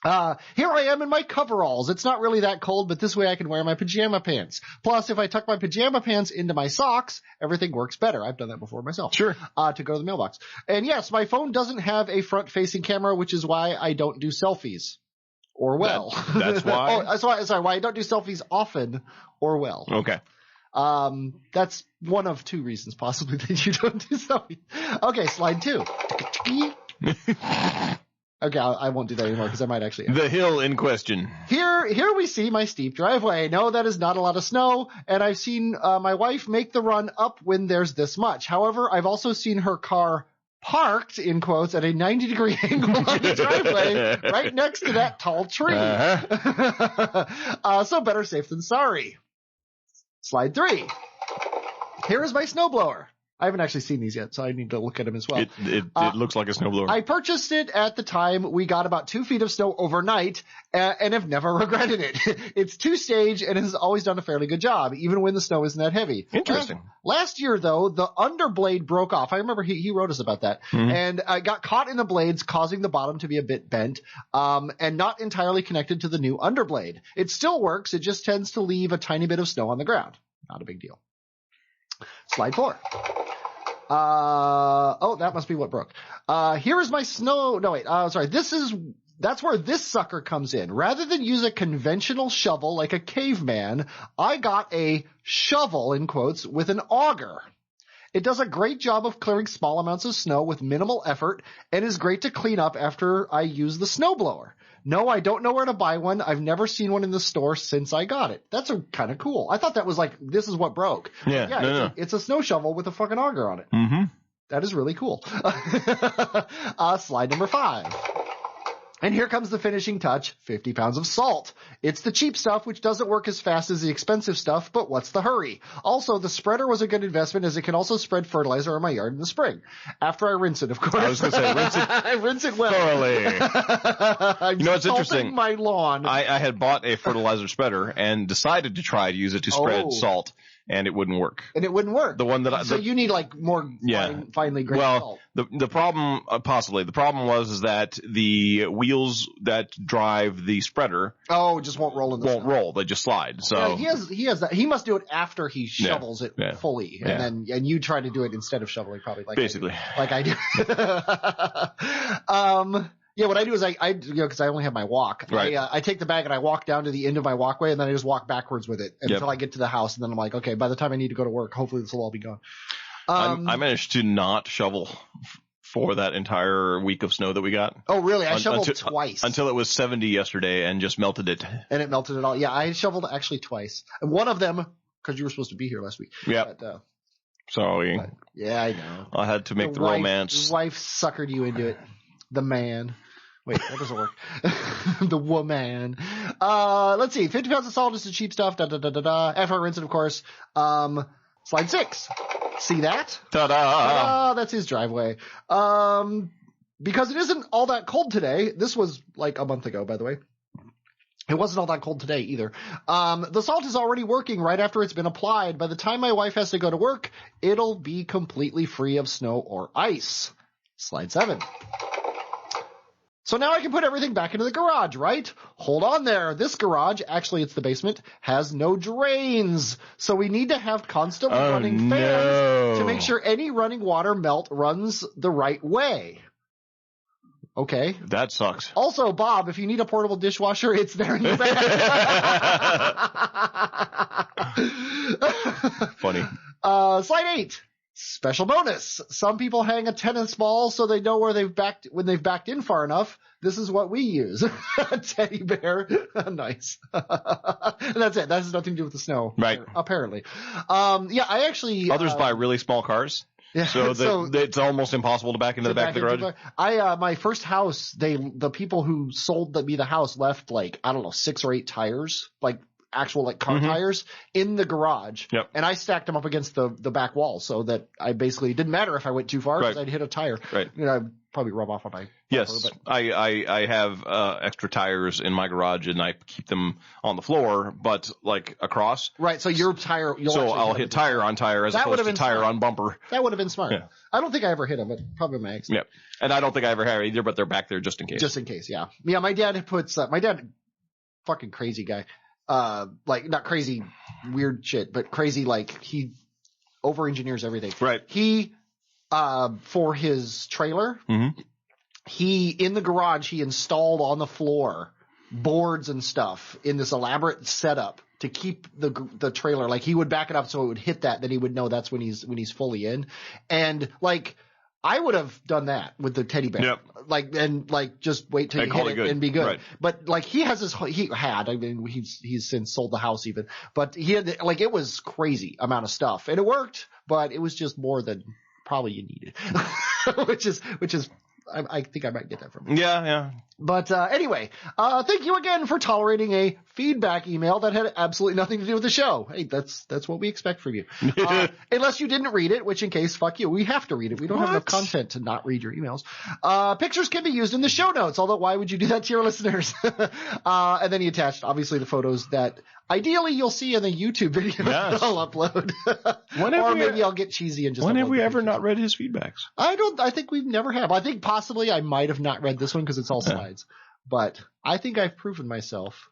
Here I am in my coveralls. It's not really that cold, but this way I can wear my pajama pants. Plus, if I tuck my pajama pants into my socks, everything works better. I've done that before myself. Sure. To go to the mailbox. And yes, my phone doesn't have a front-facing camera, which is why I don't do selfies. Or well. That's why? Why I don't do selfies often or well. Okay. That's one of two reasons possibly that you don't do selfies. Okay, slide 2. Okay, I won't do that anymore because I might actually. The hill in question. Here we see my steep driveway. No, that is not a lot of snow, and I've seen my wife make the run up when there's this much. However, I've also seen her car parked, in quotes, at a 90-degree angle on the driveway right next to that tall tree. So better safe than sorry. Slide 3. Here is my snowblower. I haven't actually seen these yet, so I need to look at them as well. It looks like a snowblower. I purchased it at the time we got about 2 feet of snow overnight, and have never regretted it. It's 2-stage and has always done a fairly good job, even when the snow isn't that heavy. Interesting. Last year, though, the underblade broke off. I remember he wrote us about that. Mm-hmm. And I got caught in the blades, causing the bottom to be a bit bent, and not entirely connected to the new underblade. It still works. It just tends to leave a tiny bit of snow on the ground. Not a big deal. Slide 4. That must be what broke. Here is my snow. No, wait. Sorry. That's where this sucker comes in. Rather than use a conventional shovel like a caveman, I got a shovel, in quotes, with an auger. It does a great job of clearing small amounts of snow with minimal effort and is great to clean up after I use the snowblower. No, I don't know where to buy one. I've never seen one in the store since I got it. That's kind of cool. I thought that was like, this is what broke. Yeah, it's a snow shovel with a fucking auger on it. Mm-hmm. That is really cool. Slide number 5. And here comes the finishing touch, 50 pounds of salt. It's the cheap stuff, which doesn't work as fast as the expensive stuff, but what's the hurry? Also, the spreader was a good investment as it can also spread fertilizer in my yard in the spring. After I rinse it, of course. I was going to say, rinse it. I rinse it well. Thoroughly. You know, it's interesting. My lawn. I had bought a fertilizer spreader and decided to try to use it to spread salt. And it wouldn't work. The one that so you need like more finely grained salt. The problem the problem was that the wheels that drive the spreader just won't roll in the won't roll. They just slide. So he has that. He must do it after he shovels it fully, and you try to do it instead of shoveling, probably basically like I do. Yeah, what I do is because I only have my walk. Right. I take the bag and I walk down to the end of my walkway and then I just walk backwards with it until I get to the house. And then I'm like, okay, by the time I need to go to work, hopefully this will all be gone. I managed to not shovel for that entire week of snow that we got. Oh, really? I shoveled twice. Until it was 70 yesterday and just melted it. And it melted it all. Yeah, I shoveled actually twice. And one of them, because you were supposed to be here last week. Yeah. Sorry. Yeah, I know. I had to make the romance. Your wife suckered you into it. The man. Wait, that doesn't work. The woman. Let's see. 50 pounds of salt is the cheap stuff. After I rinse it, of course. Slide 6. See that? Ta-da! That's his driveway. Because it isn't all that cold today. This was like a month ago, by the way. It wasn't all that cold today either. The salt is already working right after it's been applied. By the time my wife has to go to work, it'll be completely free of snow or ice. Slide 7. So now I can put everything back into the garage, right? Hold on there. This garage, actually it's the basement, has no drains. So we need to have constantly running fans to make sure any running water runs the right way. Okay. That sucks. Also, Bob, if you need a portable dishwasher, it's there in the back. Funny. Slide 8. Special bonus. Some people hang a tennis ball so they know where when they've backed in far enough. This is what we use. A teddy bear. Nice. That's it. That has nothing to do with the snow. Right. Apparently. I actually. Others buy really small cars. Yeah. So it's almost impossible to back into the back of the garage. My first house, the people who sold me the house left 6 or 8 tires, actual like car tires in the garage. Yep. And I stacked them up against the back wall so that I basically didn't matter if I went too far because I'd hit a tire. Right. You know, I'd probably rub off on my Yes, bumper, but I have extra tires in my garage, and I keep them on the floor, but like across. Right, so your tire. So I'll hit tire on tire as opposed to tire on bumper. That would have been smart. Yeah. I don't think I ever hit them, but probably my ex. Yeah, and I don't think I ever have either, but they're back there just in case. Just in case, yeah. Yeah, my dad puts fucking crazy guy. Like not crazy weird shit, but crazy like he over engineers everything. Right. He for his trailer, he in the garage he installed on the floor boards and stuff in this elaborate setup to keep the trailer, like he would back it up so it would hit that, then he would know that's when he's fully in. And like I would have done that with the teddy bear. Yep. Like, and like, just wait till you hit it and be good. Right. But like, he's since sold the house even, but he had, like, it was crazy amount of stuff and it worked, but it was just more than probably you needed, which is, I think I might get that from you. Yeah. But anyway, thank you again for tolerating a feedback email that had absolutely nothing to do with the show. Hey, that's what we expect from you. Unless you didn't read it, which in case, fuck you. We have to read it. We don't have enough content to not read your emails. Pictures can be used in the show notes, although why would you do that to your listeners? And then he attached, obviously, the photos that ideally you'll see in the YouTube video that I'll upload. Or maybe I'll get cheesy and just When have we ever not read his feedbacks? I think we've never have. I think possibly I might have not read this one because it's all slides. But I think I've proven myself